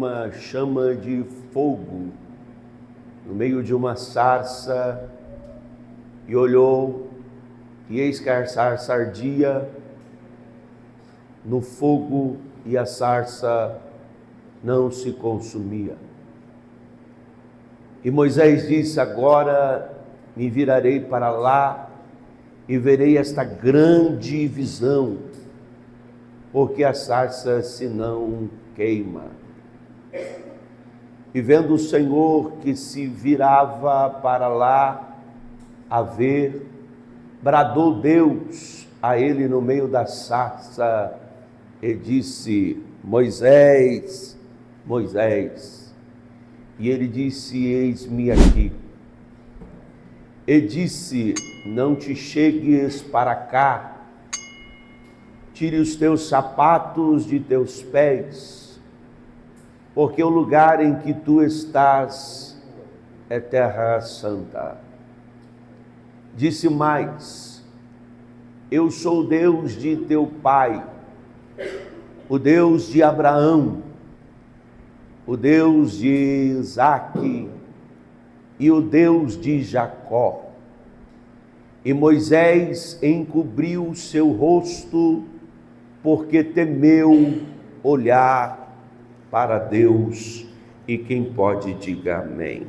uma chama de fogo no meio de uma sarça, e olhou, e eis que a sarça ardia no fogo, e a sarça não se consumia. E Moisés disse: agora me virarei para lá e verei esta grande visão, porque a sarça se não queima. E vendo o Senhor que se virava para lá a ver, bradou Deus a ele no meio da sarça e disse: Moisés, Moisés. E ele disse: eis-me aqui. E disse: não te chegues para cá, tire os teus sapatos de teus pés, porque o lugar em que tu estás é terra santa. Disse mais: eu sou o Deus de teu pai, o Deus de Abraão, o Deus de Isaque e o Deus de Jacó. E Moisés encobriu o seu rosto, porque temeu olhar para Deus. E quem pode, diga amém.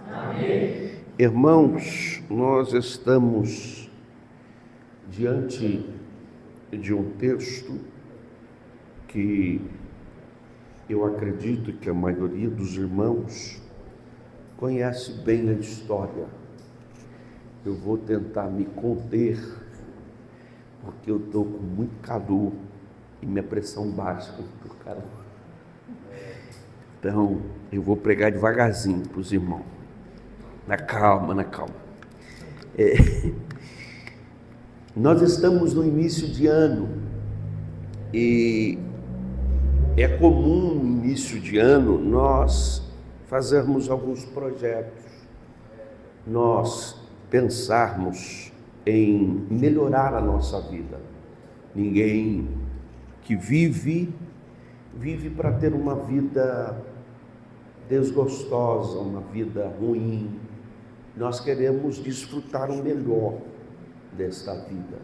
Amém. Irmãos, nós estamos diante de um texto que eu acredito que a maioria dos irmãos conhece bem a história. Eu vou tentar me conter, porque eu estou com muito calor e minha pressão baixa do calor. Então, eu vou pregar devagarzinho para os irmãos. Na calma. Nós estamos no início de ano e é comum no início de ano nós fazermos alguns projetos, nós pensarmos em melhorar a nossa vida. Ninguém que vive para ter uma vida desgostosa, uma vida ruim. Nós queremos desfrutar o melhor desta vida.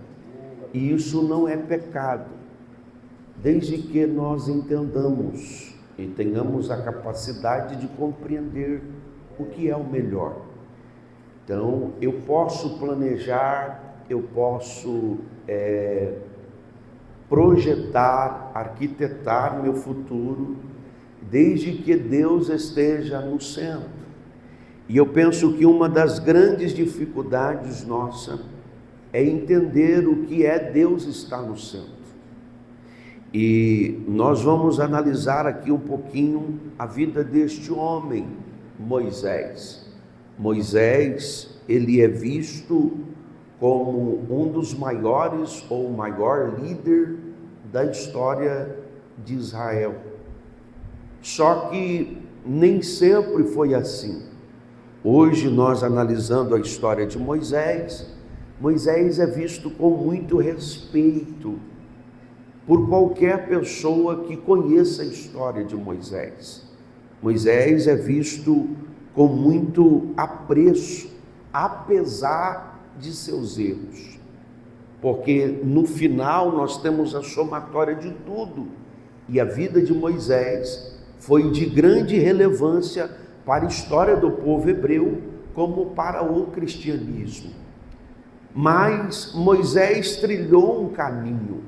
E isso não é pecado, desde que nós entendamos e tenhamos a capacidade de compreender o que é o melhor. Então, eu posso planejar, eu posso projetar, arquitetar meu futuro, desde que Deus esteja no centro. E eu penso que uma das grandes dificuldades nossa é entender o que é Deus estar no centro. E nós vamos analisar aqui um pouquinho a vida deste homem, Moisés. Moisés, ele é visto como um dos maiores ou o maior líder da história de Israel. Só que nem sempre foi assim. Hoje nós analisando a história de Moisés, Moisés é visto com muito respeito por qualquer pessoa que conheça a história de Moisés. Moisés é visto com muito apreço, apesar de seus erros, porque no final nós temos a somatória de tudo, e a vida de Moisés foi de grande relevância para a história do povo hebreu, como para o cristianismo. Mas Moisés trilhou um caminho,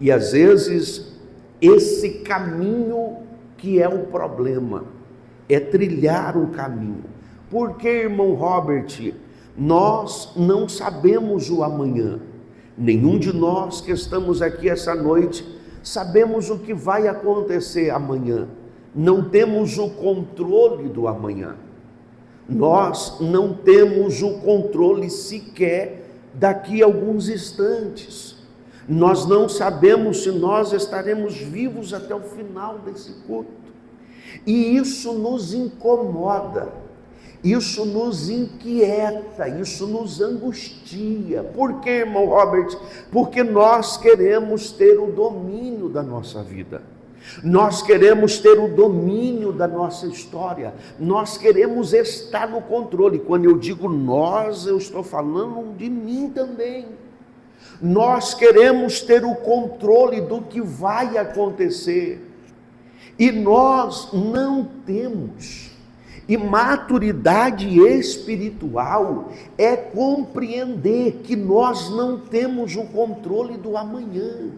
e às vezes esse caminho que é o problema, é trilhar um caminho. Porque, irmão Robert, nós não sabemos o amanhã. Nenhum de nós que estamos aqui essa noite sabemos o que vai acontecer amanhã. Não temos o controle do amanhã. Nós não temos o controle sequer daqui a alguns instantes. Nós não sabemos se nós estaremos vivos até o final desse culto. E isso nos incomoda, isso nos inquieta, isso nos angustia. Por quê, irmão Robert? Porque nós queremos ter o domínio da nossa vida. Nós queremos ter o domínio da nossa história, nós queremos estar no controle. Quando eu digo nós, eu estou falando de mim também. Nós queremos ter o controle do que vai acontecer, e nós não temos. E maturidade espiritual é compreender que nós não temos o controle do amanhã.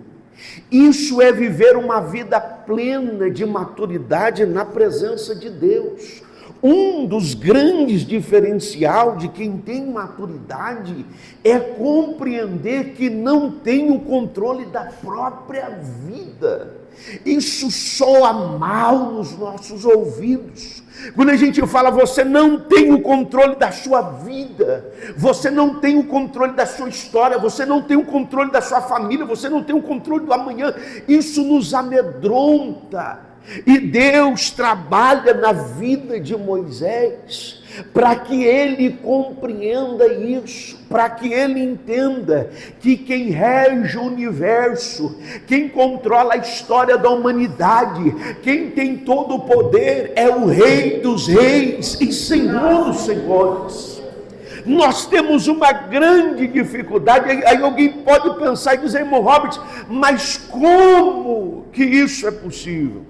Isso é viver uma vida plena de maturidade na presença de Deus. Um dos grandes diferenciais de quem tem maturidade é compreender que não tem o controle da própria vida. Isso soa mal nos nossos ouvidos. Quando a gente fala, você não tem o controle da sua vida, você não tem o controle da sua história, você não tem o controle da sua família, você não tem o controle do amanhã, isso nos amedronta. E Deus trabalha na vida de Moisés para que ele compreenda isso, para que ele entenda que quem rege o universo, quem controla a história da humanidade, quem tem todo o poder é o Rei dos Reis e Senhor dos Senhores. Nós temos uma grande dificuldade. Aí alguém pode pensar e dizer, irmão Robert, mas como que isso é possível?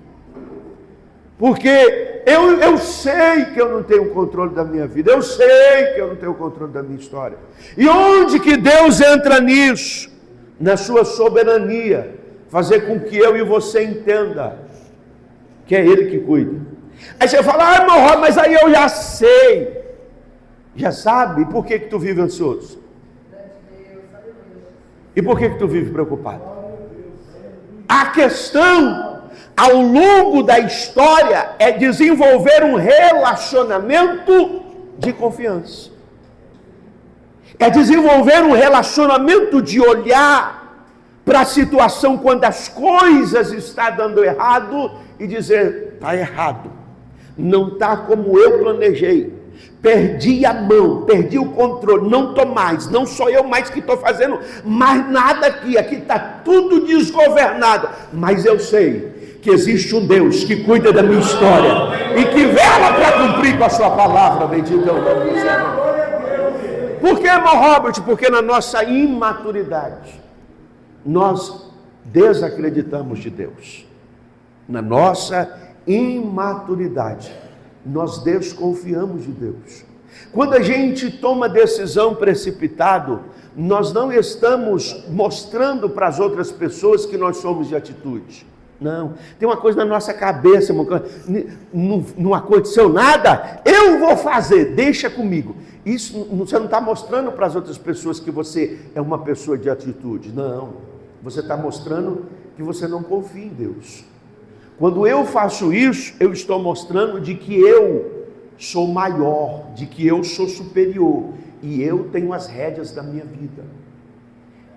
Porque eu sei que eu não tenho o controle da minha vida, eu sei que eu não tenho o controle da minha história. E onde que Deus entra nisso? Na sua soberania, fazer com que eu e você entenda que é Ele que cuida. Aí você fala, irmão Robert, mas aí eu já sei. Já sabe? E por que tu vive ansioso? E por que tu vive preocupado? A questão ao longo da história é desenvolver um relacionamento de confiança. É desenvolver um relacionamento de olhar para a situação quando as coisas estão dando errado e dizer, está errado, não está como eu planejei, perdi a mão, perdi o controle, não estou mais, não sou eu mais que estou fazendo mais nada aqui está tudo desgovernado, mas eu sei que existe um Deus que cuida da minha história e que vela para cumprir com a sua palavra, bendito é o nome do Senhor. Por que, irmão Robert? Porque na nossa imaturidade nós desacreditamos de Deus. Na nossa imaturidade nós desconfiamos de Deus. Quando a gente toma decisão precipitado, nós não estamos mostrando para as outras pessoas que nós somos de atitude. Não, tem uma coisa na nossa cabeça, não aconteceu nada, eu vou fazer, deixa comigo. Isso você não está mostrando para as outras pessoas que você é uma pessoa de atitude, não. Você está mostrando que você não confia em Deus. Quando eu faço isso, eu estou mostrando de que eu sou maior, de que eu sou superior, e eu tenho as rédeas da minha vida.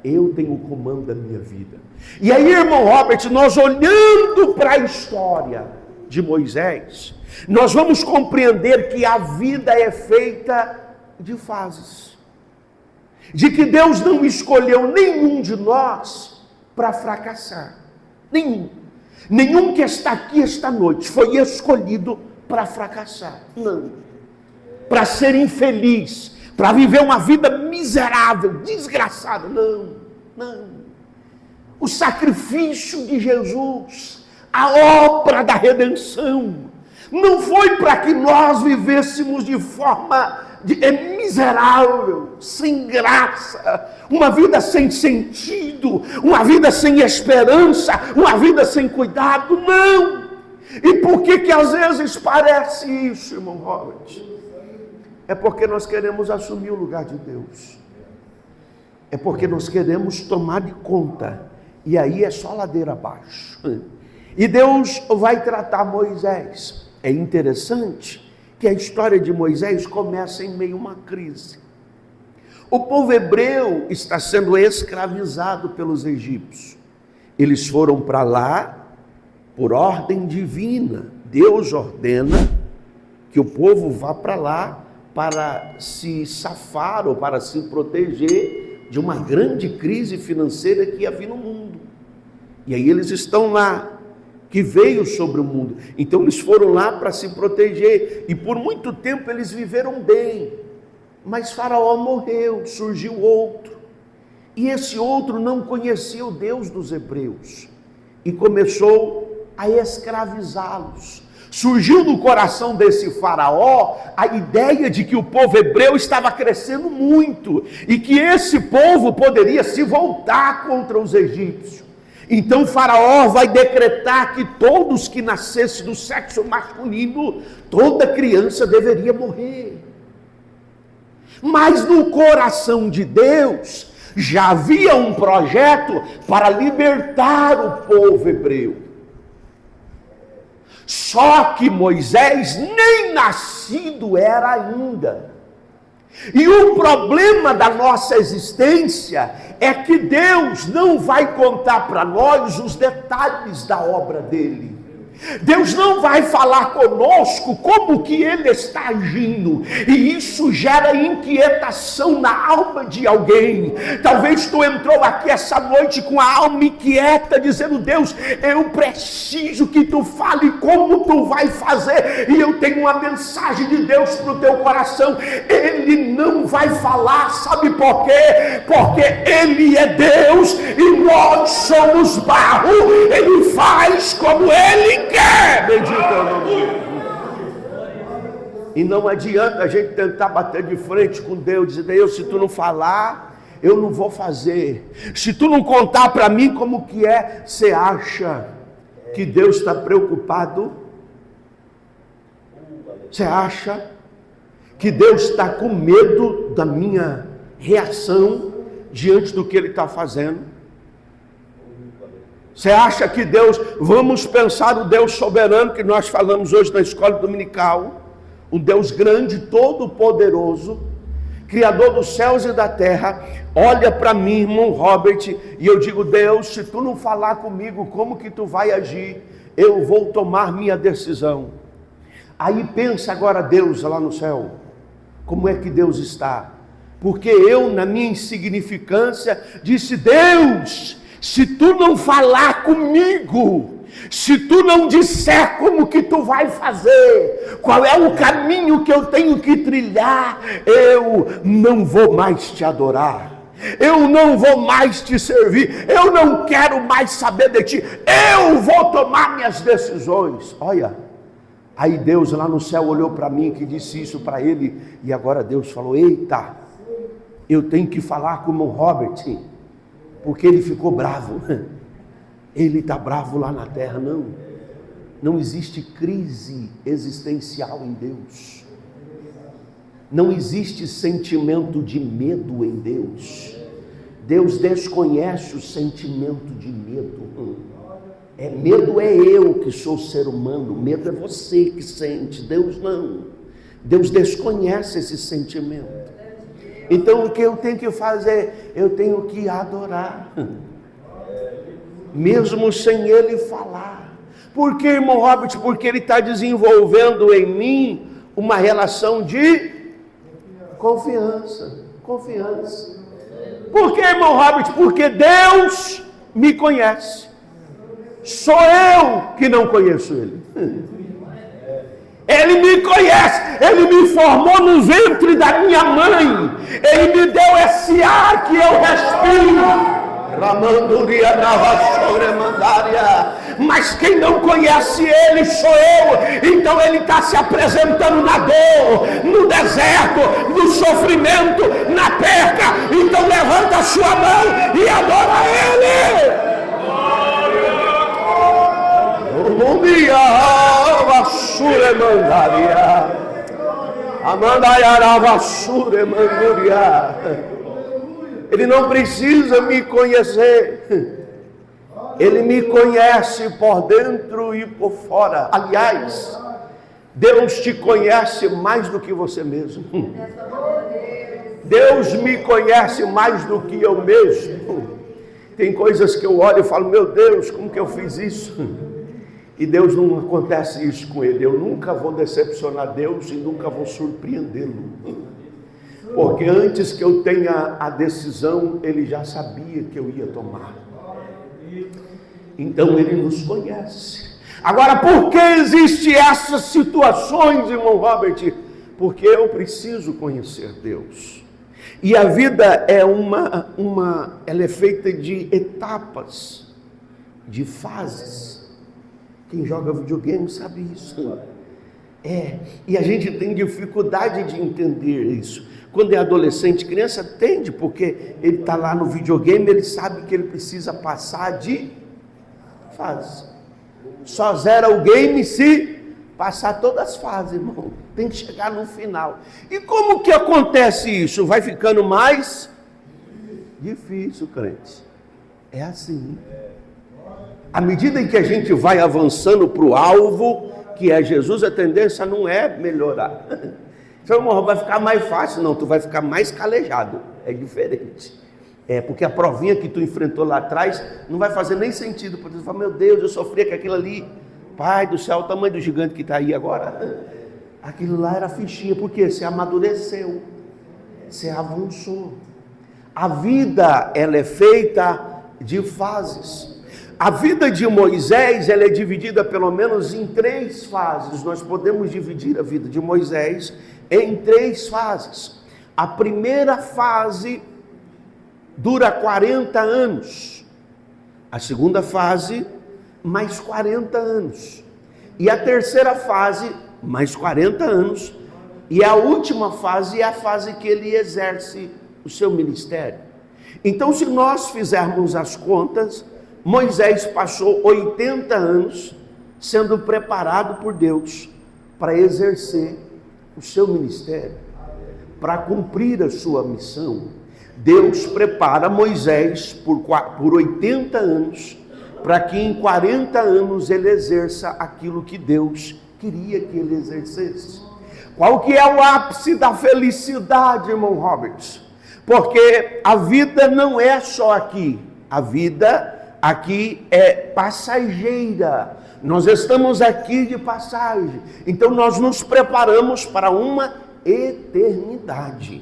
Eu tenho o comando da minha vida. E aí, irmão Robert, nós olhando para a história de Moisés, nós vamos compreender que a vida é feita de fases. De que Deus não escolheu nenhum de nós para fracassar. Nenhum que está aqui esta noite foi escolhido para fracassar. Não. Para ser infeliz, para viver uma vida miserável, desgraçada. Não. O sacrifício de Jesus, a obra da redenção, não foi para que nós vivêssemos de forma miserável, sem graça, uma vida sem sentido, uma vida sem esperança, uma vida sem cuidado, não. E por que às vezes parece isso, irmão Robert? É porque nós queremos assumir o lugar de Deus. É porque nós queremos tomar de conta. E aí é só ladeira abaixo. E Deus vai tratar Moisés. É interessante que a história de Moisés começa em meio a uma crise. O povo hebreu está sendo escravizado pelos egípcios. Eles foram para lá por ordem divina. Deus ordena que o povo vá para lá para se safar ou para se proteger de uma grande crise financeira que havia no mundo. E aí eles estão lá. que veio sobre o mundo. Então eles foram lá para se proteger, e por muito tempo eles viveram bem. Mas Faraó morreu, surgiu outro, e esse outro não conhecia o Deus dos hebreus, e começou a escravizá-los. Surgiu no coração desse Faraó a ideia de que o povo hebreu estava crescendo muito, e que esse povo poderia se voltar contra os egípcios. Então Faraó vai decretar que todos que nascessem do sexo masculino, toda criança deveria morrer. Mas no coração de Deus já havia um projeto para libertar o povo hebreu. Só que Moisés nem nascido era ainda. E o problema da nossa existência é que Deus não vai contar para nós os detalhes da obra dele. Deus não vai falar conosco como que Ele está agindo, e isso gera inquietação na alma de alguém. Talvez tu entrou aqui essa noite com a alma inquieta, dizendo: Deus, eu preciso que tu fale como tu vai fazer, e eu tenho uma mensagem de Deus para o teu coração. Ele não vai falar, sabe por quê? Porque Ele é Deus e nós somos barro. Ele faz como Ele quer. Bendito é o nome dele. E não adianta a gente tentar bater de frente com Deus, dizer: Deus, se tu não falar, eu não vou fazer. Se tu não contar para mim como que é, você acha que Deus está preocupado? Você acha que Deus está com medo da minha reação diante do que Ele está fazendo? Você acha que Deus, vamos pensar o Deus soberano que nós falamos hoje na escola dominical, um Deus grande, todo poderoso, Criador dos céus e da terra, olha para mim, irmão Robert, e eu digo: Deus, se tu não falar comigo como que tu vai agir, eu vou tomar minha decisão. Aí pensa agora Deus lá no céu, como é que Deus está? Porque eu, na minha insignificância, disse: Deus, se tu não falar comigo, se tu não disser como que tu vai fazer, qual é o caminho que eu tenho que trilhar, eu não vou mais te adorar, eu não vou mais te servir, eu não quero mais saber de ti, eu vou tomar minhas decisões. Olha, aí Deus lá no céu olhou para mim, que disse isso para ele, e agora Deus falou: eita, eu tenho que falar com o Robert, porque ele ficou bravo. Ele está bravo lá na terra. Não existe crise existencial em Deus. Não existe sentimento de medo em Deus. Deus desconhece o sentimento de medo. Medo é eu que sou ser humano, medo é você que sente, Deus não. Deus desconhece esse sentimento. Então o que eu tenho que fazer? Eu tenho que adorar, mesmo sem Ele falar. Por que, irmão Robert? Porque Ele está desenvolvendo em mim uma relação de confiança. Por que, irmão Robert? Porque Deus me conhece. Sou eu que não conheço Ele. Ele me conhece, Ele me formou no ventre da minha mãe, Ele me deu esse ar que eu respiro. Mas quem não conhece Ele sou eu. Então Ele está se apresentando na dor, no deserto, no sofrimento, na perca. Então levanta a sua mão e adora Ele. Bom dia, Vasure Mandaria, Amandayara Vasure Manduria. Ele não precisa me conhecer, Ele me conhece por dentro e por fora. Aliás, Deus te conhece mais do que você mesmo. Deus me conhece mais do que eu mesmo. Tem coisas que eu olho e falo: meu Deus, como que eu fiz isso? E Deus, não acontece isso com Ele. Eu nunca vou decepcionar Deus e nunca vou surpreendê-lo. Porque antes que eu tenha a decisão, Ele já sabia que eu ia tomar. Então Ele nos conhece. Agora, por que existem essas situações, irmão Robert? Porque eu preciso conhecer Deus. E a vida é ela é feita de etapas, de fases. Quem joga videogame sabe isso. E a gente tem dificuldade de entender isso. Quando é adolescente, criança, entende, porque ele está lá no videogame, ele sabe que ele precisa passar de fase. Só zera o game se passar todas as fases, irmão. Tem que chegar no final. E como que acontece isso? Vai ficando mais difícil, crente. É assim. À medida em que a gente vai avançando para o alvo, que é Jesus, a tendência não é melhorar. Então, irmão, vai ficar mais fácil. Não, tu vai ficar mais calejado. É diferente. Porque a provinha que tu enfrentou lá atrás não vai fazer nem sentido. Porque tu fala, meu Deus, eu sofri com aquilo ali. Pai do céu, o tamanho do gigante que está aí agora. Aquilo lá era fichinha, porque você amadureceu, você avançou. A vida, ela é feita de fases. A vida de Moisés, ela é dividida pelo menos em 3 fases. Nós podemos dividir a vida de Moisés em 3 fases. A primeira fase dura 40 anos. A segunda fase, mais 40 anos. E a terceira fase, mais 40 anos. E a última fase é a fase que ele exerce o seu ministério. Então, se nós fizermos as contas, Moisés passou 80 anos sendo preparado por Deus para exercer o seu ministério, para cumprir a sua missão. Deus prepara Moisés por 80 anos, para que em 40 anos ele exerça aquilo que Deus queria que ele exercesse. Qual que é o ápice da felicidade, irmão Roberts? Porque a vida não é só aqui, a vida aqui é passageira. Nós estamos aqui de passagem. Então nós nos preparamos para uma eternidade.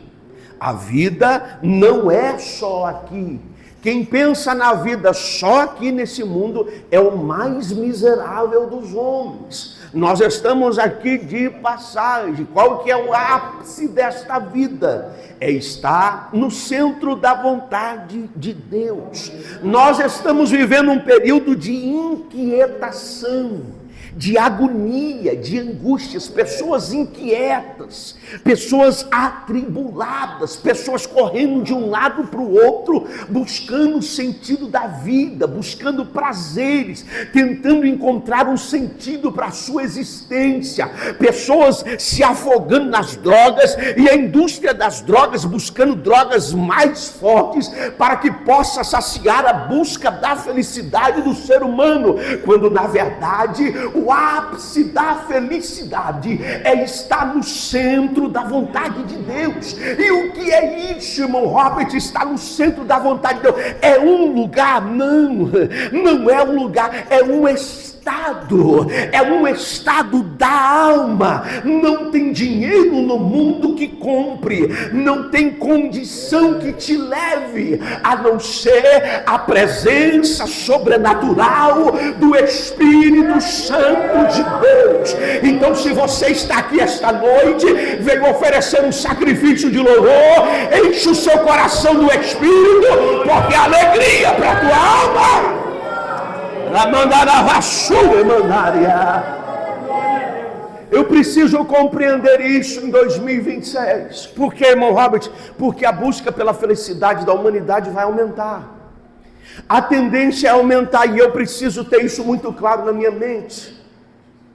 A vida não é só aqui. Quem pensa na vida só aqui nesse mundo é o mais miserável dos homens. Nós estamos aqui de passagem. Qual que é o ápice desta vida? É estar no centro da vontade de Deus. Nós estamos vivendo um período de inquietação, de agonia, de angústias, pessoas inquietas, pessoas atribuladas, pessoas correndo de um lado para o outro, buscando o sentido da vida, buscando prazeres, tentando encontrar um sentido para a sua existência, pessoas se afogando nas drogas e a indústria das drogas buscando drogas mais fortes para que possa saciar a busca da felicidade do ser humano, quando na verdade o ápice da felicidade é estar no centro da vontade de Deus. E o que é isso, irmão Robert? Estar no centro da vontade de Deus é um lugar? Não é um lugar, é um estado da alma. Não tem dinheiro no mundo que compre, não tem condição que te leve, a não ser a presença sobrenatural do Espírito Santo de Deus. Então, se você está aqui esta noite, veio oferecer um sacrifício de louvor, enche o seu coração do Espírito, porque a alegria para a tua alma. Eu preciso compreender isso em 2026. Por que, irmão Robert? Porque a busca pela felicidade da humanidade vai aumentar. A tendência é aumentar, e eu preciso ter isso muito claro na minha mente,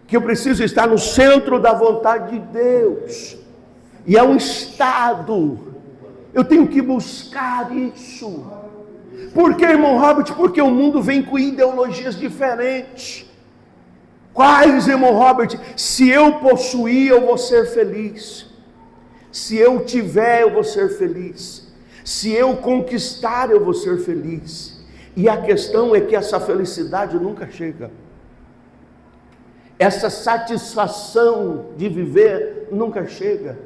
que eu preciso estar no centro da vontade de Deus. E é um estado. Eu tenho que buscar isso. Por que, irmão Robert? Porque o mundo vem com ideologias diferentes. Quais, irmão Robert? Se eu possuir, eu vou ser feliz. Se eu tiver, eu vou ser feliz. Se eu conquistar, eu vou ser feliz. E a questão é que essa felicidade nunca chega. Essa satisfação de viver nunca chega.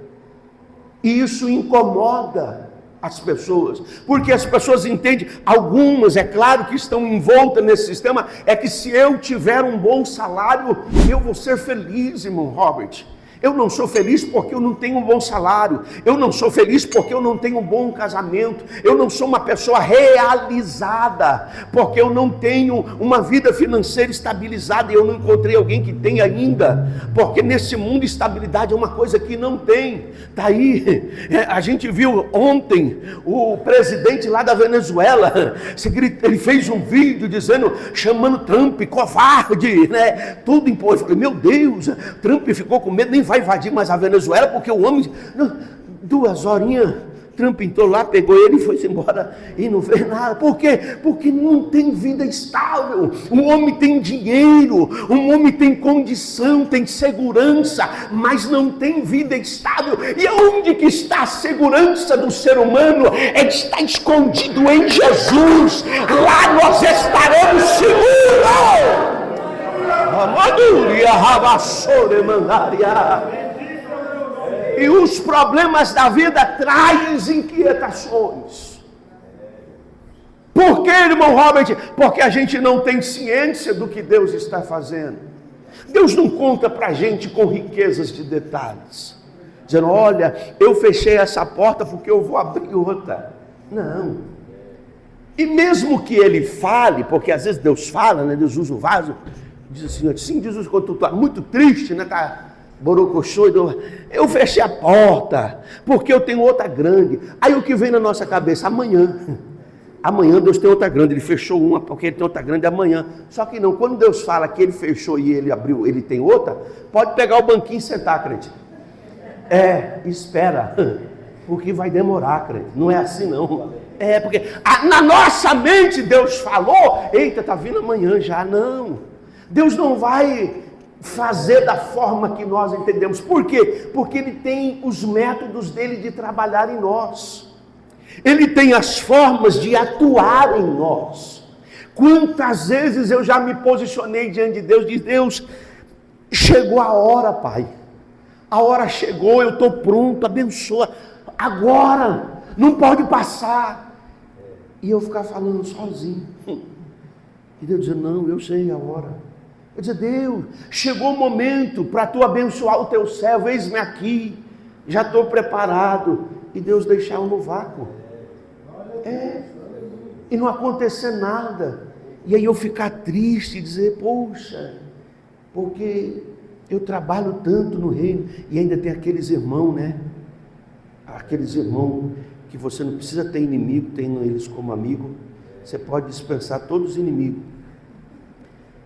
E isso incomoda. as pessoas, porque as pessoas entendem, algumas, é claro, que estão envoltas nesse sistema, é que se eu tiver um bom salário, eu vou ser feliz, irmão Robert. Eu não sou feliz porque eu não tenho um bom salário, eu não sou feliz porque eu não tenho um bom casamento, eu não sou uma pessoa realizada, porque eu não tenho uma vida financeira estabilizada e eu não encontrei alguém que tem ainda, porque nesse mundo estabilidade é uma coisa que não tem. Está aí, a gente viu ontem o presidente lá da Venezuela, ele fez um vídeo dizendo, chamando Trump covarde, né? Tudo impôs. Eu falei, meu Deus, Trump ficou com medo, nem vai invadir mais a Venezuela, porque o homem, 2 horinhas, Trump entrou lá, pegou ele e foi embora, e não fez nada. Por quê? Porque não tem vida estável. Um homem tem dinheiro, um homem tem condição, tem segurança, mas não tem vida estável. E onde que está a segurança do ser humano? Está escondido em Jesus. Lá nós estaremos seguros. E os problemas da vida trazem inquietações. Por que, irmão Robert? Porque a gente não tem ciência do que Deus está fazendo. Deus não conta para a gente com riquezas de detalhes, dizendo, olha, eu fechei essa porta porque eu vou abrir outra. Não. E mesmo que ele fale, porque às vezes Deus fala, né? Deus usa o vaso, diz assim, sim, Jesus, quando tu está muito triste, né? Tá borocochô, eu fechei a porta, porque eu tenho outra grande. Aí o que vem na nossa cabeça? Amanhã Deus tem outra grande, ele fechou uma, porque ele tem outra grande amanhã. Só que não, quando Deus fala que ele fechou e ele abriu, ele tem outra, pode pegar o banquinho e sentar, crente. Espera, porque vai demorar, crente. Não é assim não. Porque na nossa mente Deus falou, eita, tá vindo amanhã já. Não, Deus não vai fazer da forma que nós entendemos. Por quê? Porque Ele tem os métodos dele de trabalhar em nós. Ele tem as formas de atuar em nós. Quantas vezes eu já me posicionei diante de Deus, diz Deus, chegou a hora, Pai. A hora chegou, eu estou pronto, abençoa. Agora, não pode passar. E eu ficar falando sozinho. E Deus diz, não, eu sei a hora. Eu disse, Deus, chegou o momento para tu abençoar o teu servo, eis-me aqui, já estou preparado. E Deus deixar eu no vácuo. E não acontecer nada. E aí eu ficar triste e dizer, poxa, porque eu trabalho tanto no reino. E ainda tem aqueles irmãos, né? Aqueles irmãos que você não precisa ter inimigo, tendo eles como amigo. Você pode dispensar todos os inimigos.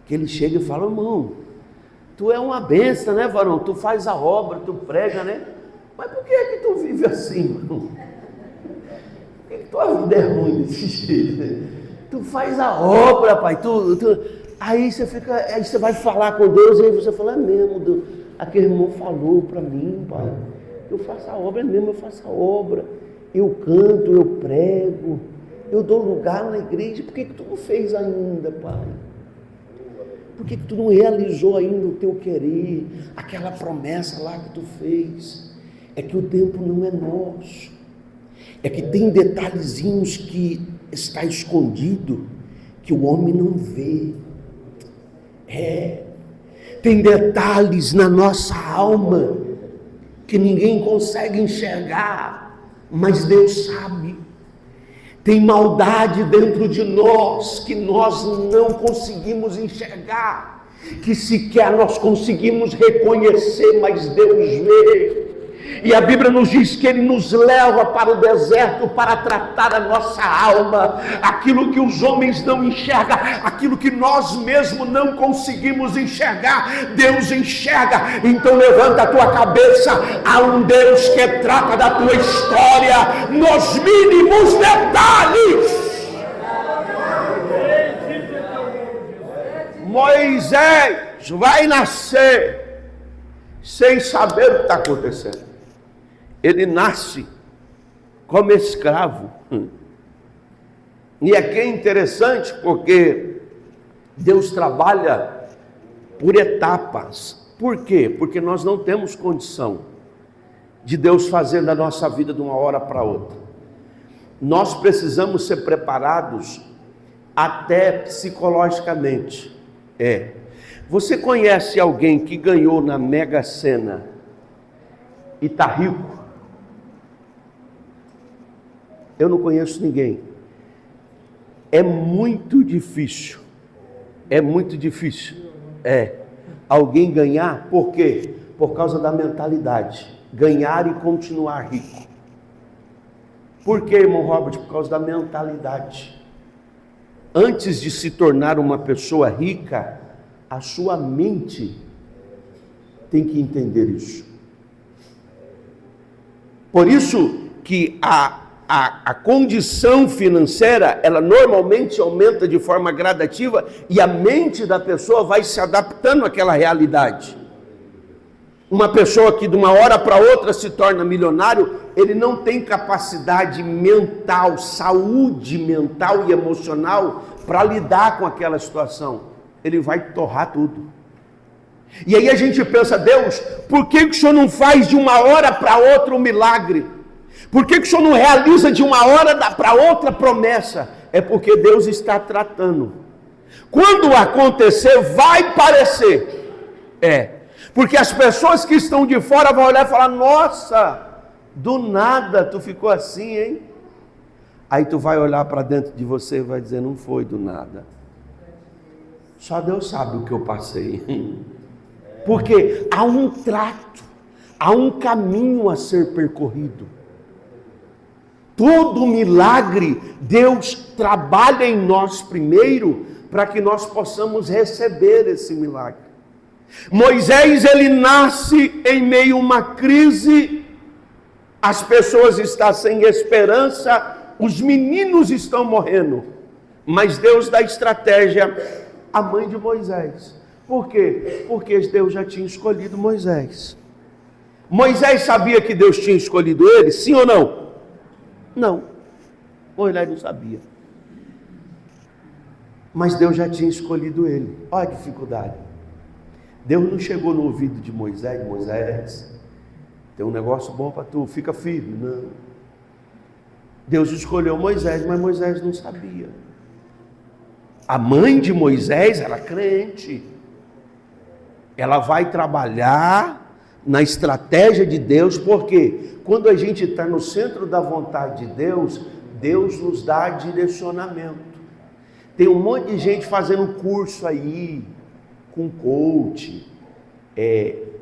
Que ele chega e fala, irmão, tu é uma bênção, né, varão? Tu faz a obra, tu prega, né? Mas por que é que tu vive assim, irmão? Por que tua vida é ruim desse jeito? Tu faz a obra, pai, Aí você fica, aí você vai falar com Deus, e aí você fala, é mesmo, Deus, aquele irmão falou para mim, pai, eu faço a obra, é mesmo, eu faço a obra, eu canto, eu prego, eu dou lugar na igreja, por que tu não fez ainda, pai? Por que tu não realizou ainda o teu querer, aquela promessa lá que tu fez? É que o tempo não é nosso, é que tem detalhezinhos que está escondido, que o homem não vê. Tem detalhes na nossa alma, que ninguém consegue enxergar, mas Deus sabe. Tem maldade dentro de nós que nós não conseguimos enxergar, que sequer nós conseguimos reconhecer, mas Deus vê. E a Bíblia nos diz que Ele nos leva para o deserto para tratar a nossa alma, aquilo que os homens não enxergam, aquilo que nós mesmos não conseguimos enxergar, Deus enxerga. Então levanta a tua cabeça, há um Deus que trata da tua história nos mínimos detalhes. Moisés vai nascer sem saber o que está acontecendo. Ele nasce como escravo. E aqui é interessante porque Deus trabalha por etapas. Por quê? Porque nós não temos condição de Deus fazer na nossa vida de uma hora para outra. nós precisamos ser preparados até psicologicamente. Você conhece alguém que ganhou na Mega Sena e está rico? Eu não conheço ninguém. É muito difícil. Alguém ganhar, por quê? Por causa da mentalidade. Ganhar e continuar rico. Por quê, irmão Robert? Por causa da mentalidade. Antes de se tornar uma pessoa rica, a sua mente tem que entender isso. Por isso que a condição financeira, ela normalmente aumenta de forma gradativa e a mente da pessoa vai se adaptando àquela realidade. Uma pessoa que de uma hora para outra se torna milionário, ele não tem capacidade mental, saúde mental e emocional para lidar com aquela situação. Ele vai torrar tudo. E aí a gente pensa, Deus, por que o Senhor não faz de uma hora para outra um milagre? Por que o Senhor não realiza de uma hora para outra promessa? É porque Deus está tratando. Quando acontecer, vai parecer. Porque as pessoas que estão de fora vão olhar e falar, nossa, do nada tu ficou assim, hein? Aí tu vai olhar para dentro de você e vai dizer, não foi do nada. Só Deus sabe o que eu passei. Porque há um trato, há um caminho a ser percorrido. Todo milagre, Deus trabalha em nós primeiro, para que nós possamos receber esse milagre. Moisés, ele nasce em meio a uma crise, as pessoas estão sem esperança, os meninos estão morrendo, mas Deus dá estratégia à mãe de Moisés. Por quê? Porque Deus já tinha escolhido Moisés. Moisés sabia que Deus tinha escolhido ele, sim ou não? Não, Moisés não sabia. Mas Deus já tinha escolhido ele. Olha a dificuldade. Deus não chegou no ouvido de Moisés, Moisés, tem um negócio bom para tu, fica firme. Não. Deus escolheu Moisés, mas Moisés não sabia. A mãe de Moisés era crente. Ela vai trabalhar na estratégia de Deus, porque quando a gente está no centro da vontade de Deus, Deus nos dá direcionamento. Tem um monte de gente fazendo curso aí, com coach,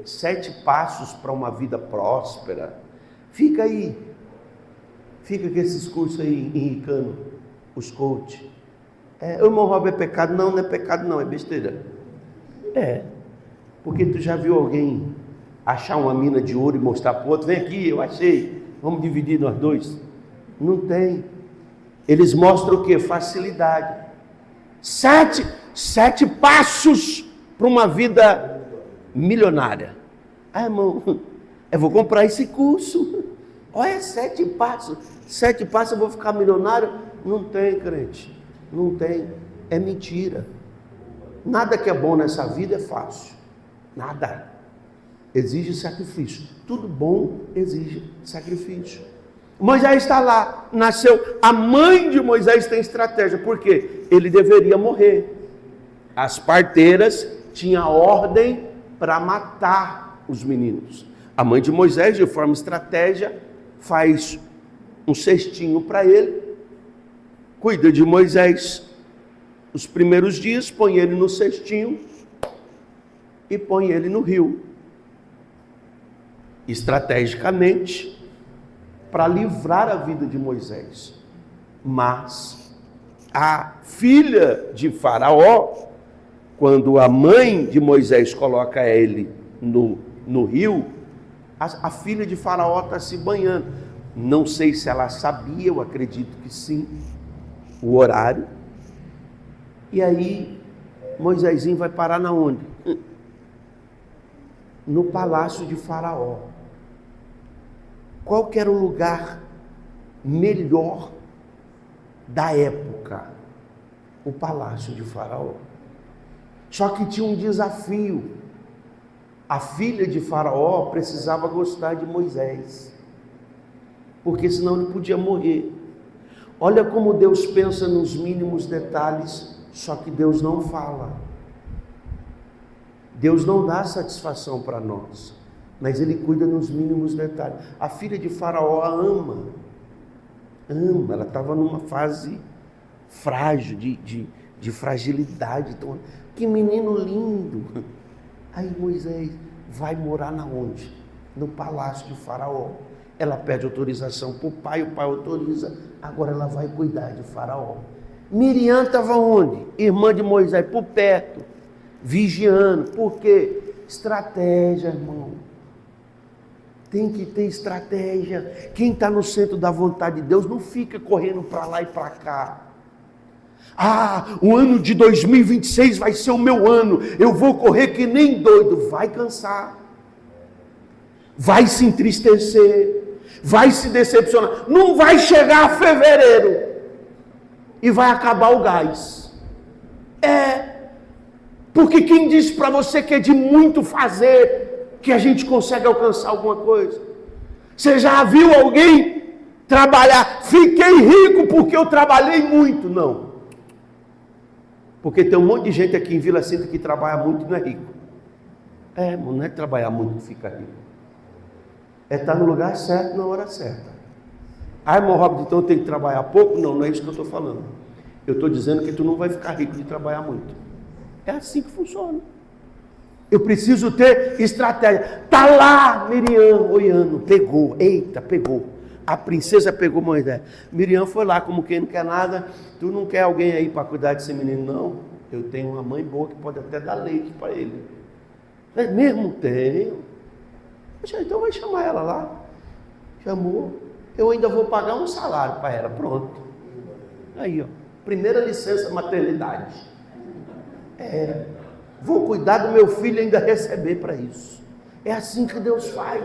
7 passos para uma vida próspera. Fica aí, fica com esses cursos aí enricando os coach. O irmão Rob é pecado? Não, não é pecado não, é besteira. Porque tu já viu alguém achar uma mina de ouro e mostrar para o outro, vem aqui, eu achei, vamos dividir nós dois? Não tem. Eles mostram o quê? Facilidade. 7 passos para uma vida milionária. Irmão, eu vou comprar esse curso. Olha, 7 passos. 7 passos eu vou ficar milionário? Não tem, crente. Não tem. É mentira. Nada que é bom nessa vida é fácil. Nada. Exige sacrifício. Tudo bom exige sacrifício. Moisés está lá, nasceu. A mãe de Moisés tem estratégia. Por quê? Ele deveria morrer. As parteiras tinham ordem para matar os meninos. A mãe de Moisés, de forma estratégia, faz um cestinho para ele, cuida de Moisés os primeiros dias, põe ele no cestinho e põe ele no rio. Estrategicamente, para livrar a vida de Moisés. Mas a filha de Faraó, quando a mãe de Moisés coloca ele no rio, a filha de Faraó está se banhando. Não sei se ela sabia, eu acredito que sim, o horário. E aí, Moisésinho vai parar na onde? No palácio de Faraó. Qual que era o lugar melhor da época? O palácio de Faraó. Só que tinha um desafio. A filha de Faraó precisava gostar de Moisés, porque senão ele podia morrer. Olha como Deus pensa nos mínimos detalhes, só que Deus não fala. Deus não dá satisfação para nós, mas Ele cuida nos mínimos detalhes. A filha de Faraó a ama, ela estava numa fase frágil, de fragilidade. Então, que menino lindo! Aí Moisés vai morar na onde? No palácio de Faraó. Ela pede autorização para o pai autoriza, agora ela vai cuidar de Faraó. Miriam estava onde? Irmã de Moisés, por perto, vigiando. Por quê? Estratégia, irmão. Tem que ter estratégia. Quem está no centro da vontade de Deus não fica correndo para lá e para cá. O ano de 2026 vai ser o meu ano, eu vou correr que nem doido. Vai cansar, vai se entristecer, vai se decepcionar, não vai chegar a fevereiro e vai acabar o gás. Porque quem disse para você que é de muito fazer que a gente consegue alcançar alguma coisa? Você já viu alguém trabalhar, fiquei rico porque eu trabalhei muito? Não. Porque tem um monte de gente aqui em Vila Cinta que trabalha muito e não é rico. Não é trabalhar muito que fica rico. É estar no lugar certo, na hora certa. Irmão Robert, então eu tenho que trabalhar pouco? Não é isso que eu estou falando. Eu estou dizendo que tu não vai ficar rico de trabalhar muito. É assim que funciona. Eu preciso ter estratégia. Está lá Miriam olhando, pegou. A princesa pegou Moisés. Miriam foi lá, como quem não quer nada. Tu não quer alguém aí para cuidar desse menino? Não. Eu tenho uma mãe boa que pode até dar leite para ele. É mesmo? Tenho. Então vai chamar ela lá. Chamou. Eu ainda vou pagar um salário para ela. Pronto. Aí, primeira licença maternidade. Vou cuidar do meu filho e ainda receber para isso. É assim que Deus faz.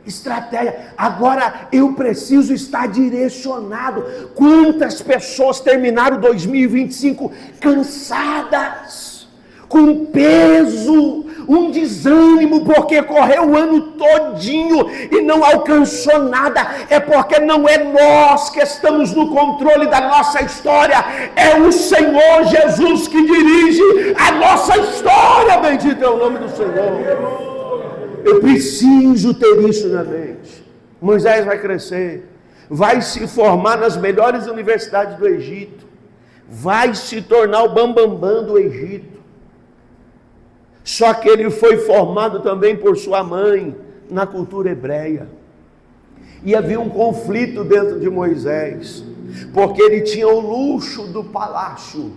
Estratégia. Agora eu preciso estar direcionado. Quantas pessoas terminaram 2025 cansadas, com peso, um desânimo, porque correu o ano todinho e não alcançou nada? É porque não é nós que estamos no controle da nossa história, é o Senhor Jesus que dirige a nossa história. Bendito é o nome do Senhor. Eu preciso ter isso na mente. Moisés vai crescer, vai se formar nas melhores universidades do Egito, vai se tornar o bambambam do Egito. Só que ele foi formado também por sua mãe na cultura hebreia. E havia um conflito dentro de Moisés, porque ele tinha o luxo do palácio,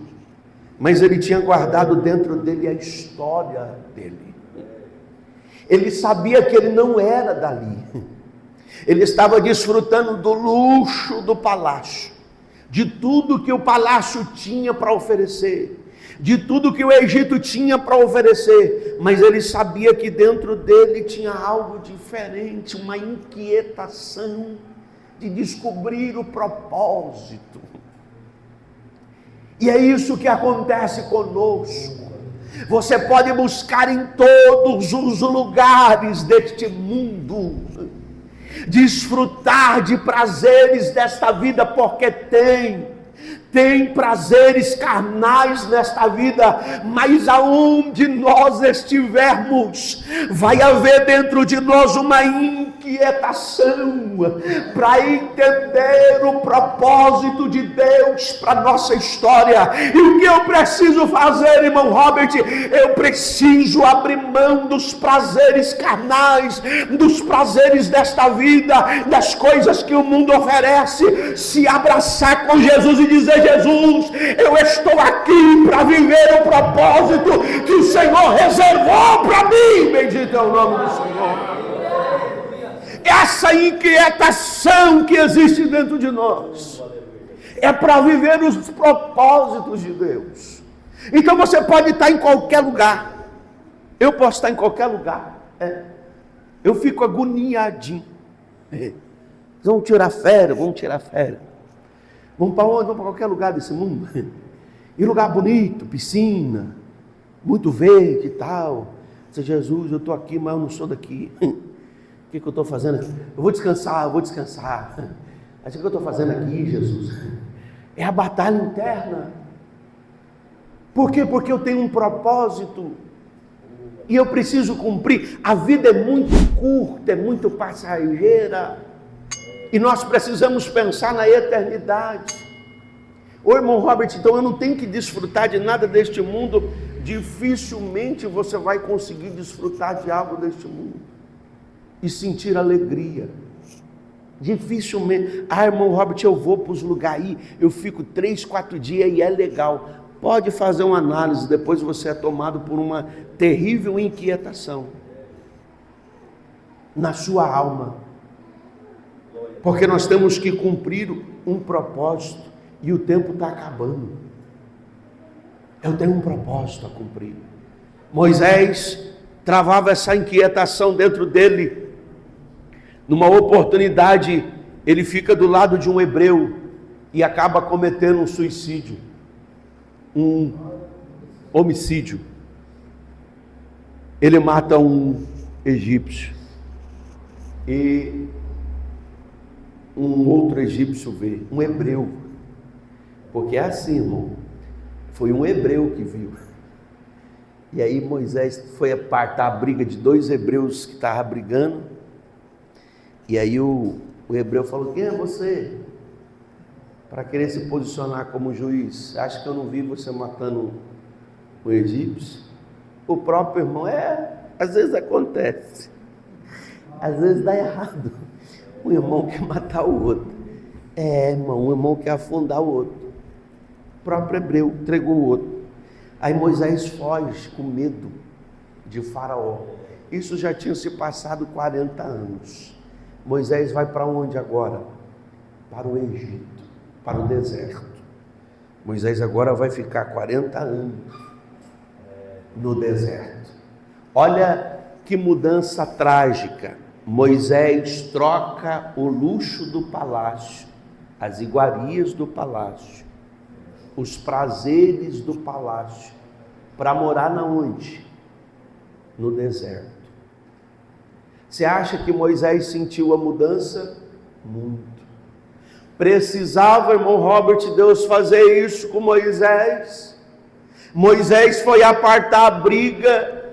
mas ele tinha guardado dentro dele a história dele. Ele sabia que ele não era dali. Ele estava desfrutando do luxo do palácio, de tudo que o palácio tinha para oferecer, de tudo que o Egito tinha para oferecer, mas ele sabia que dentro dele tinha algo diferente, uma inquietação de descobrir o propósito. E é isso que acontece conosco. Você pode buscar em todos os lugares deste mundo, desfrutar de prazeres desta vida, porque tem prazeres carnais nesta vida, mas aonde nós estivermos, vai haver dentro de nós uma inquietação para entender o propósito de Deus para nossa história. E o que eu preciso fazer, irmão Robert? Eu preciso abrir mão dos prazeres carnais, dos prazeres desta vida, das coisas que o mundo oferece, se abraçar com Jesus e dizer: Jesus, eu estou aqui para viver o propósito que o Senhor reservou para mim. Bendito é o nome do Senhor. Essa inquietação que existe dentro de nós é para viver os propósitos de Deus. Então você pode estar em qualquer lugar. Eu posso estar em qualquer lugar. Eu fico agoniadinho. Vamos tirar férias. Vamos para onde? Vamos para qualquer lugar desse mundo. E lugar bonito, piscina, muito verde e tal. Você, Jesus, eu estou aqui, mas eu não sou daqui. O que eu estou fazendo? Eu vou descansar. Mas o que eu estou fazendo aqui, Jesus? É a batalha interna. Por quê? Porque eu tenho um propósito e eu preciso cumprir. A vida é muito curta, é muito passageira, e nós precisamos pensar na eternidade. Ô irmão Robert, então eu não tenho que desfrutar de nada deste mundo. Dificilmente você vai conseguir desfrutar de algo deste mundo e sentir alegria. Dificilmente. Irmão Robert, eu vou para os lugares aí, eu fico 3, 4 dias e é legal. Pode fazer uma análise, depois você é tomado por uma terrível inquietação na sua alma. Porque nós temos que cumprir um propósito e o tempo está acabando. Eu tenho um propósito a cumprir. Moisés travava essa inquietação dentro dele. Numa oportunidade, ele fica do lado de um hebreu e acaba cometendo um suicídio, um homicídio. Ele mata um egípcio e um outro egípcio vê, um hebreu, porque é assim, irmão, foi um hebreu que viu. E aí Moisés foi apartar a briga de 2 hebreus que estavam brigando. E aí o hebreu falou: quem é você? Para querer se posicionar como juiz. Acha que eu não vi você matando o egípcio? O próprio irmão, às vezes acontece. Às vezes dá errado. Um irmão quer matar o outro. Irmão, um irmão quer afundar o outro. O próprio hebreu entregou o outro. Aí Moisés foge com medo de Faraó. Isso já tinha se passado 40 anos. Moisés vai para onde agora? Para o Egito, para o deserto. Moisés agora vai ficar 40 anos no deserto. Olha que mudança trágica. Moisés troca o luxo do palácio, as iguarias do palácio, os prazeres do palácio, para morar na onde? No deserto. Você acha que Moisés sentiu a mudança? Muito. Precisava, irmão Robert, Deus fazer isso com Moisés. Moisés foi apartar a briga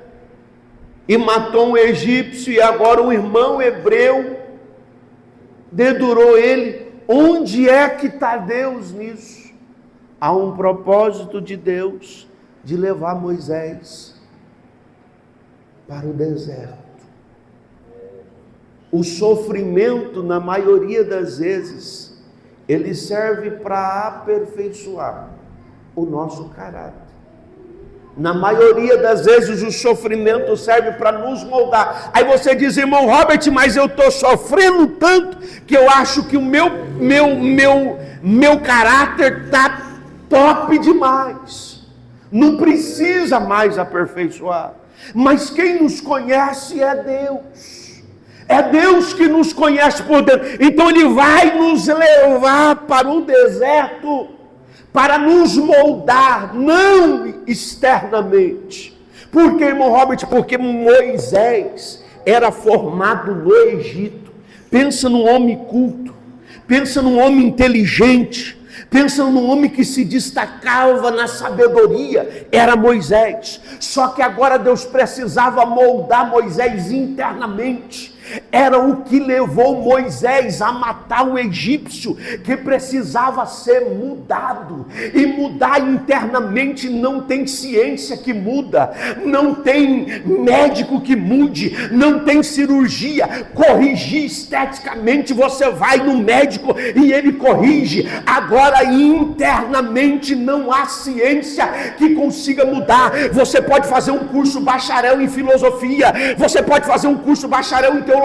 e matou um egípcio, e agora um irmão hebreu dedurou ele. Onde é que está Deus nisso? Há um propósito de Deus de levar Moisés para o deserto. O sofrimento, na maioria das vezes, ele serve para aperfeiçoar o nosso caráter. Na maioria das vezes o sofrimento serve para nos moldar. Aí você diz: irmão Robert, mas eu estou sofrendo tanto que eu acho que o meu caráter está top demais. Não precisa mais aperfeiçoar. Mas quem nos conhece é Deus. É Deus que nos conhece por dentro. Então Ele vai nos levar para o deserto para nos moldar, não externamente. Por que, irmão Robert? Porque Moisés era formado no Egito. Pensa num homem culto, pensa num homem inteligente, pensa num homem que se destacava na sabedoria, era Moisés. Só que agora Deus precisava moldar Moisés internamente. Era o que levou Moisés a matar um egípcio, que precisava ser mudado. E mudar internamente não tem ciência que muda, não tem médico que mude, não tem cirurgia. Corrigir esteticamente, você vai no médico e ele corrige. Agora internamente não há ciência que consiga mudar. Você pode fazer um curso bacharel em filosofia, você pode fazer um curso bacharel em teologia,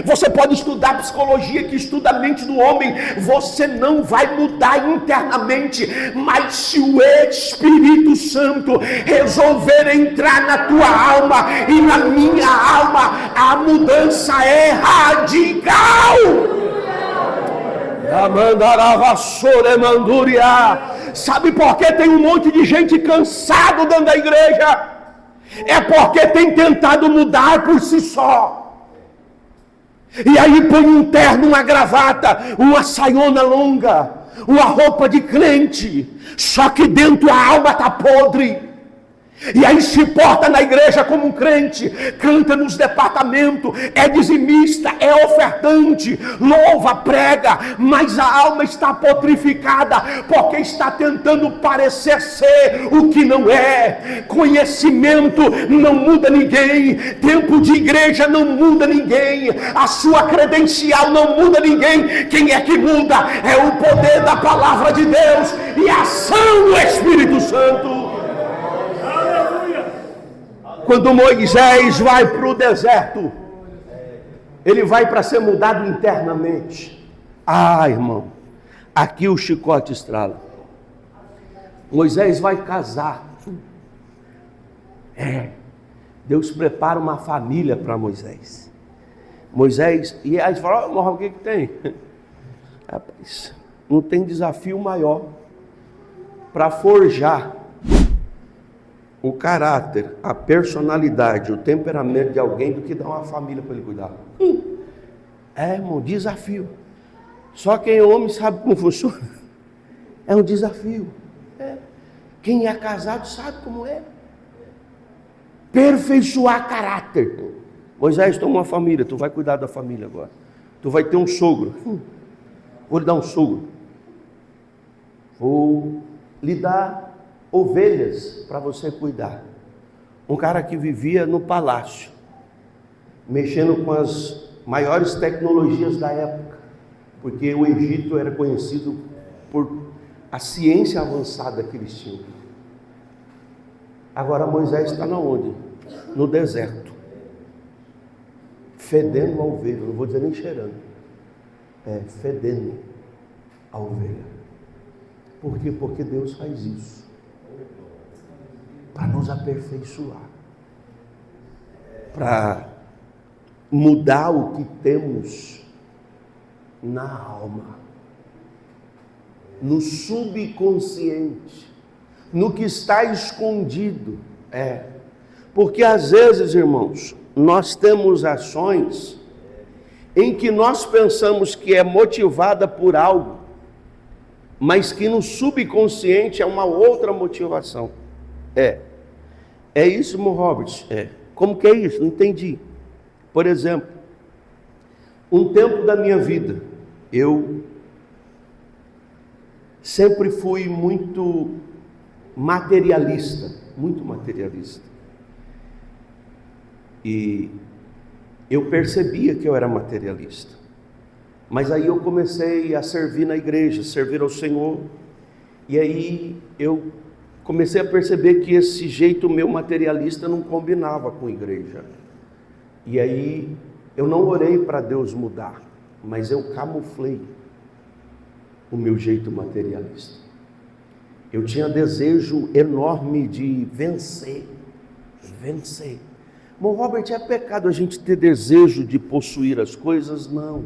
você pode estudar psicologia, que estuda a mente do homem. Você não vai mudar internamente. Mas se o Espírito Santo resolver entrar na tua alma e na minha alma, a mudança é radical. Sabe por que tem um monte de gente cansado dentro da igreja? É porque tem tentado mudar por si só. E aí põe um terno, uma gravata, uma saiona longa, uma roupa de crente, só que dentro a alma está podre. E aí se porta na igreja como um crente, canta nos departamentos, é dizimista, é ofertante, louva, prega, mas a alma está putrificada, porque está tentando parecer ser o que não é. Conhecimento não muda ninguém, tempo de igreja não muda ninguém, a sua credencial não muda ninguém. Quem é que muda? É o poder da palavra de Deus e a ação do Espírito Santo. Quando Moisés vai para o deserto, ele vai para ser mudado internamente. Irmão, aqui o chicote estrala. Moisés vai casar. Deus prepara uma família para Moisés. E aí fala, o que tem? Rapaz, não tem desafio maior para forjar o caráter, a personalidade, o temperamento de alguém do que dar uma família para ele cuidar. Irmão, desafio. Só quem é homem sabe como funciona. É um desafio. Quem é casado sabe como é. Aperfeiçoar caráter. Moisés, toma uma família, tu vai cuidar da família agora. Tu vai ter um sogro. Vou lhe dar um sogro. Vou lhe dar ovelhas para você cuidar. Um cara que vivia no palácio, mexendo com as maiores tecnologias da época, porque o Egito era conhecido por a ciência avançada que eles tinham. Agora Moisés está na onde? No deserto, fedendo a ovelha, não vou dizer nem cheirando, fedendo a ovelha. Por quê? Porque Deus faz isso para nos aperfeiçoar, para mudar o que temos na alma, no subconsciente, no que está escondido. Porque às vezes, irmãos, nós temos ações em que nós pensamos que é motivada por algo, mas que no subconsciente é uma outra motivação. É isso, irmão Robert? Como que é isso? Não entendi. Por exemplo, um tempo da minha vida, eu sempre fui muito materialista. E eu percebia que eu era materialista. Mas aí eu comecei a servir na igreja, servir ao Senhor. E aí eu comecei a perceber que esse jeito meu materialista não combinava com a igreja. E aí eu não orei para Deus mudar, mas eu camuflei o meu jeito materialista. Eu tinha desejo enorme de vencer. Bom, Robert, é pecado a gente ter desejo de possuir as coisas? Não,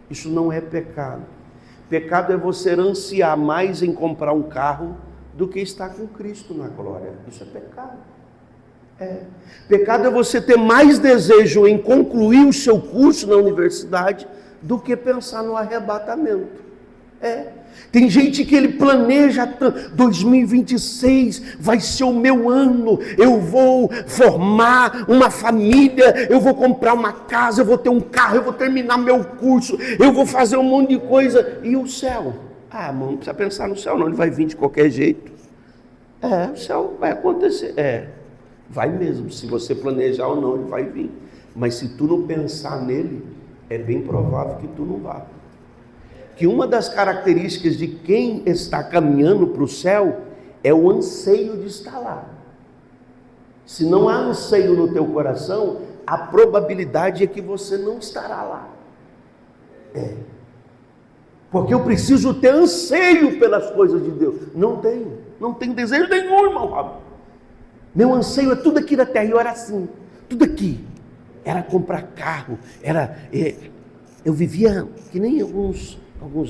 isso não é pecado. Pecado é você ansiar mais em comprar um carro do que estar com Cristo na glória. Isso é pecado. Pecado é você ter mais desejo em concluir o seu curso na universidade do que pensar no arrebatamento. Tem gente que ele planeja 2026 vai ser o meu ano, eu vou formar uma família, eu vou comprar uma casa, eu vou ter um carro, eu vou terminar meu curso, eu vou fazer um monte de coisa. E o céu? Mano, não precisa pensar no céu não, ele vai vir de qualquer jeito. O céu vai acontecer. Vai mesmo, se você planejar ou não, ele vai vir. Mas se tu não pensar nele, é bem provável que tu não vá. Que uma das características de quem está caminhando para o céu é o anseio de estar lá. Se não há anseio no teu coração, a probabilidade é que você não estará lá. Porque eu preciso ter anseio pelas coisas de Deus. Não tenho desejo nenhum, irmão Robert. Meu anseio é tudo aqui da terra. Eu era assim, tudo aqui. Era comprar carro, eu vivia que nem alguns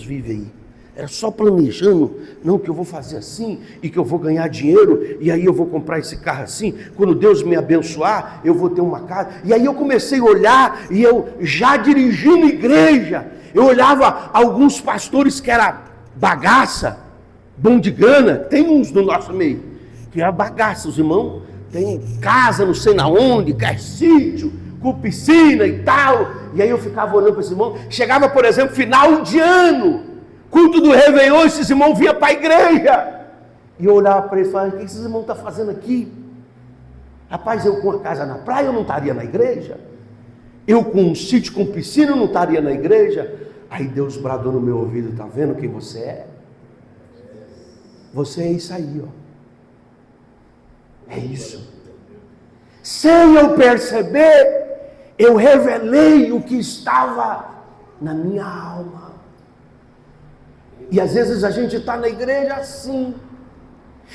vivem aí. era só planejando, não, que eu vou fazer assim, e que eu vou ganhar dinheiro, e aí eu vou comprar esse carro assim, quando Deus me abençoar, eu vou ter uma casa. E aí eu comecei a olhar, e eu já dirigindo igreja, eu olhava alguns pastores que era bagaça, bom de grana, tem uns no nosso meio, que é bagaça, os irmãos tem casa não sei na onde, quer sítio, com piscina e tal, e aí eu ficava olhando para esse irmão, chegava por exemplo, final de ano, culto do Réveillon, esses irmãos vinham para a igreja, e eu olhava para eles e falava, o que esses irmãos estão fazendo aqui? Rapaz, eu com a casa na praia, eu não estaria na igreja, eu com um sítio com piscina, eu não estaria na igreja. Aí Deus bradou no meu ouvido, está vendo quem você é? Você é isso aí, ó. É isso. Sem eu perceber, eu revelei o que estava na minha alma. E às vezes a gente está na igreja assim.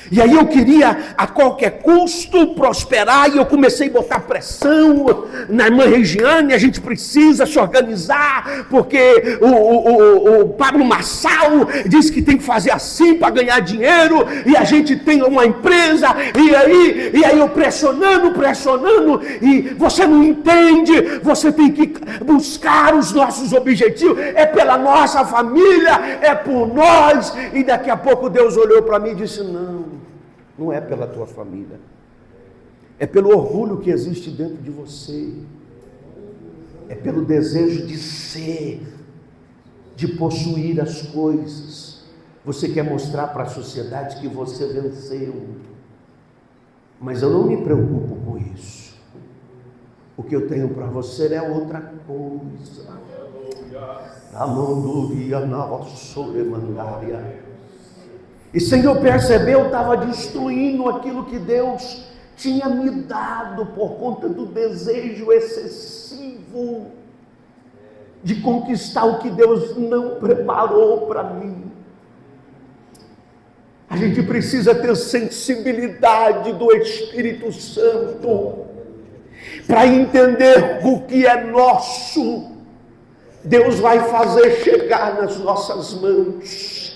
E aí eu queria a qualquer custo prosperar, e eu comecei a botar pressão na irmã Regiane, a gente precisa se organizar, porque o Pablo Massal diz que tem que fazer assim para ganhar dinheiro, e a gente tem uma empresa, e aí eu pressionando, e você não entende, você tem que buscar os nossos objetivos, é pela nossa família, é por nós, e daqui a pouco Deus olhou para mim e disse, não é pela tua família, é pelo orgulho que existe dentro de você, é pelo desejo de ser, de possuir as coisas. Você quer mostrar para a sociedade que você venceu, mas eu não me preocupo com isso. O que eu tenho para você é outra coisa. A mandoria na vossa mandária. E sem eu perceber, eu estava destruindo aquilo que Deus tinha me dado por conta do desejo excessivo de conquistar o que Deus não preparou para mim. A gente precisa ter sensibilidade do Espírito Santo para entender o que é nosso. Deus vai fazer chegar nas nossas mãos.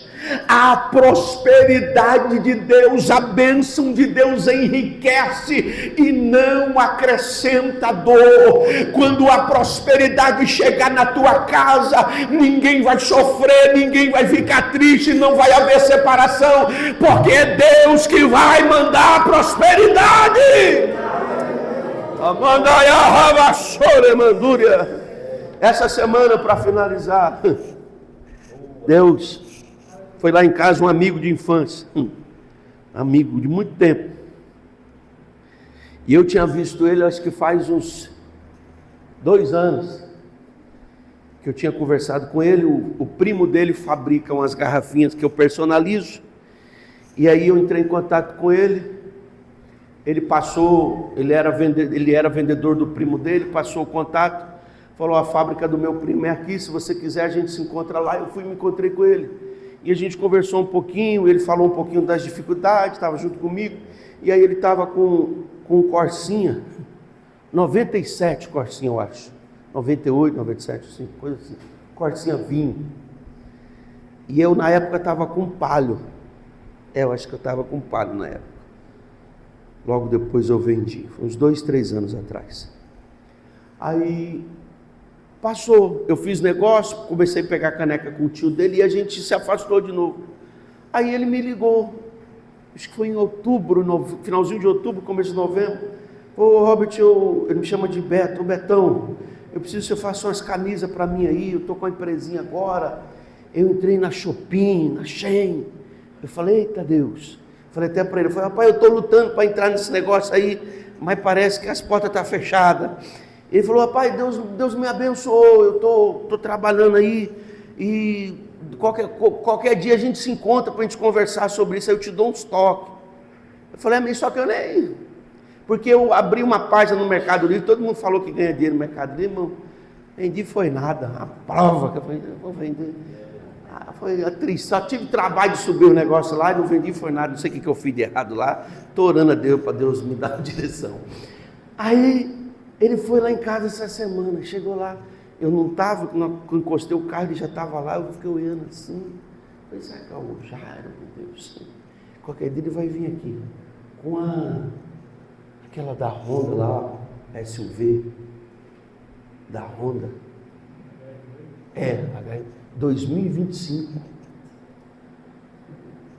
A prosperidade de Deus, a bênção de Deus enriquece e não acrescenta dor. Quando a prosperidade chegar na tua casa, ninguém vai sofrer, ninguém vai ficar triste, não vai haver separação, porque é Deus que vai mandar a prosperidade. Essa semana, para finalizar, Deus foi lá em casa um amigo de infância, amigo de muito tempo, e eu tinha visto ele, acho que faz uns 2 anos, que eu tinha conversado com ele. O primo dele fabrica umas garrafinhas que eu personalizo, e aí eu entrei em contato com ele. Ele passou, ele era vendedor do primo dele, passou o contato, falou, a fábrica do meu primo é aqui, se você quiser a gente se encontra lá. Eu fui e me encontrei com ele, e a gente conversou um pouquinho, ele falou um pouquinho das dificuldades, estava junto comigo, e aí ele estava com um Corsinha, 97 Corsinha eu acho, 98, 97, assim, coisa assim, Corsinha vinho, e eu na época estava com Palio, eu acho que eu estava com Palio na época, logo depois eu vendi, foi uns 2, 3 anos atrás. Aí passou, eu fiz negócio, comecei a pegar caneca com o tio dele e a gente se afastou de novo. Aí ele me ligou, acho que foi em outubro, finalzinho de outubro, começo de novembro. Ô Robert, ele me chama de Beto. Ô Betão, eu preciso que você faça umas camisas para mim aí, eu estou com a empresinha agora, eu entrei na Shopping, na Shein. Eu falei, eita Deus, falei até para ele, rapaz, eu estou lutando para entrar nesse negócio aí, mas parece que as portas estão fechadas. Ele falou, rapaz, Deus me abençoou, eu estou trabalhando aí, e qualquer dia a gente se encontra para a gente conversar sobre isso, aí eu te dou uns toques. Eu falei, mas só que eu nem... Porque eu abri uma página no Mercado Livre, todo mundo falou que ganha dinheiro no Mercado Livre, irmão, vendi foi nada, a prova que eu falei, vou vender. Foi triste, só tive trabalho de subir o negócio lá, e não vendi foi nada, não sei o que eu fiz de errado lá, estou orando a Deus para Deus me dar a direção. Aí... ele foi lá em casa essa semana, chegou lá, eu não estava, quando encostei o carro, ele já estava lá, eu fiquei olhando assim, Pois é, calma, já era, meu Deus. Qualquer dia ele vai vir aqui com aquela da Honda lá, SUV, da Honda. 2025.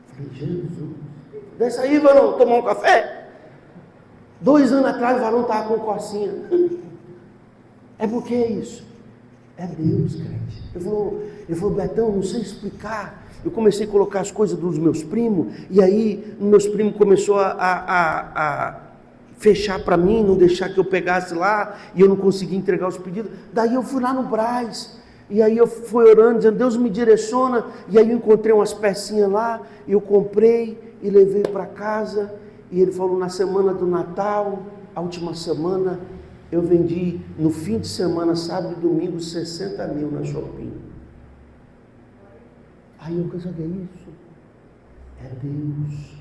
Falei, Jesus, desce aí, varão, tomar um café. 2 anos atrás o varão estava com corcinha. É porque é isso. É Deus, crente. Ele falou, Betão, não sei explicar. Eu comecei a colocar as coisas dos meus primos, e aí meus primos começaram a fechar para mim, não deixar que eu pegasse lá, e eu não conseguia entregar os pedidos. Daí eu fui lá no Brás, e aí eu fui orando, dizendo, Deus me direciona, e aí eu encontrei umas pecinhas lá, eu comprei e levei para casa, e ele falou, na semana do Natal, a última semana, eu vendi, no fim de semana, sábado e domingo, 60 mil na Shopping. Aí eu pensei, que é isso? É Deus.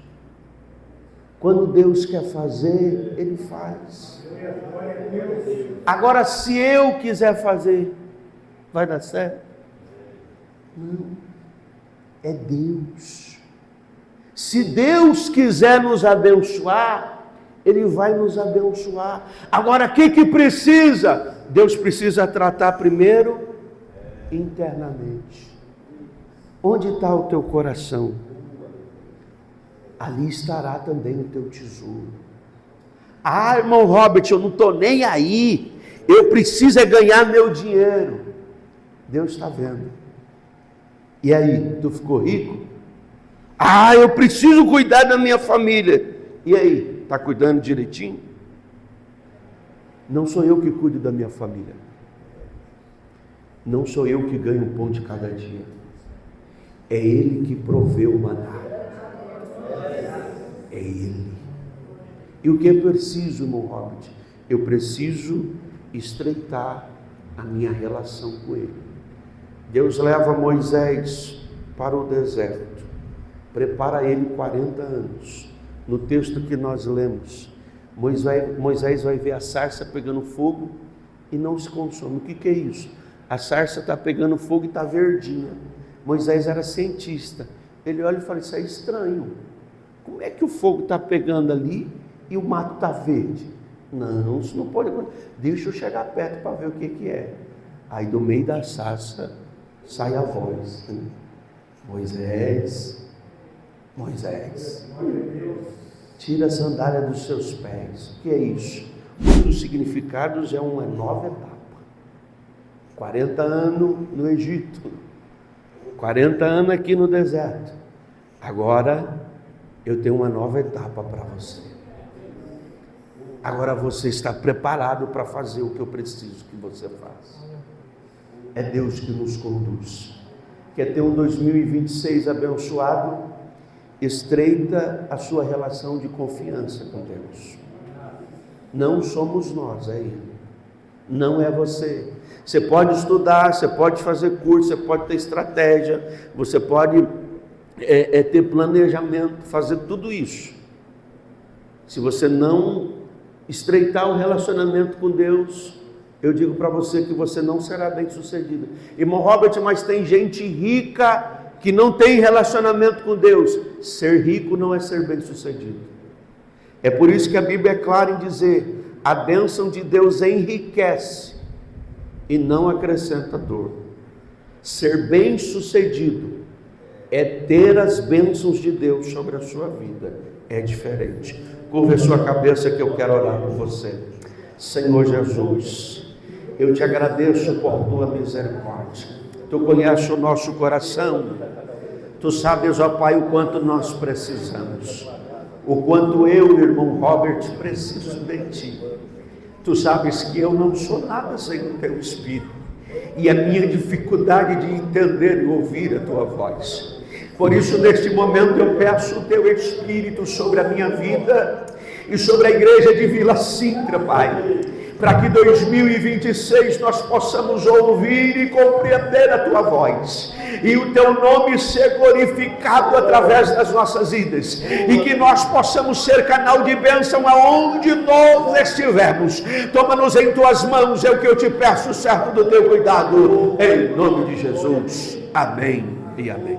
Quando Deus quer fazer, Ele faz. Agora, se eu quiser fazer, vai dar certo? Não. É Deus. Se Deus quiser nos abençoar, Ele vai nos abençoar. Agora, o que precisa? Deus precisa tratar primeiro internamente. Onde está o teu coração? Ali estará também o teu tesouro. Ah, irmão Robert, eu não estou nem aí. Eu preciso é ganhar meu dinheiro. Deus está vendo. E aí, tu ficou rico? Ah, eu preciso cuidar da minha família. E aí, está cuidando direitinho? Não sou eu que cuido da minha família. Não sou eu que ganho o pão de cada dia. É Ele que proveu o maná. É Ele. E o que eu preciso, irmão Robert? Eu preciso estreitar a minha relação com Ele. Deus leva Moisés para o deserto. Prepara ele 40 anos. No texto que nós lemos, Moisés vai ver a sarça pegando fogo e não se consome. O que é isso? A sarça está pegando fogo e está verdinha. Moisés era cientista. Ele olha e fala, isso é estranho. Como é que o fogo está pegando ali e o mato está verde? Não, isso não pode acontecer. Deixa eu chegar perto para ver o que é. Aí do meio da sarça sai a voz. Moisés, tira a sandália dos seus pés. O que é isso? Um dos significados é uma nova etapa. 40 anos no Egito, 40 anos aqui no deserto. Agora eu tenho uma nova etapa para você. Agora você está preparado para fazer o que eu preciso que você faça. É Deus que nos conduz. Quer ter um 2026 abençoado? Estreita a sua relação de confiança com Deus. Não somos nós, é Ele. Não é você. Você pode estudar, você pode fazer curso, você pode ter estratégia, você pode ter planejamento, fazer tudo isso. Se você não estreitar o relacionamento com Deus, eu digo para você que você não será bem sucedido. Irmão Robert, mas tem gente rica que não tem relacionamento com Deus. Ser rico não é ser bem sucedido. É por isso que a Bíblia é clara em dizer, a bênção de Deus enriquece e não acrescenta dor. Ser bem sucedido é ter as bênçãos de Deus sobre a sua vida. É diferente. Curva a sua cabeça que eu quero orar por você. Senhor Jesus, eu te agradeço por tua misericórdia. Tu conheces o nosso coração. Tu sabes, ó Pai, o quanto nós precisamos. O quanto eu, irmão Robert, preciso de Ti. Tu sabes que eu não sou nada sem o Teu Espírito. E a minha dificuldade de entender e ouvir a Tua voz. Por isso, neste momento, eu peço o Teu Espírito sobre a minha vida e sobre a igreja de Vila Sintra, Pai. Para que 2026 nós possamos ouvir e compreender a Tua voz. E o Teu nome ser glorificado através das nossas vidas. E que nós possamos ser canal de bênção aonde nós estivermos. Toma-nos em Tuas mãos, é o que eu te peço, certo do Teu cuidado. Em nome de Jesus. Amém e amém.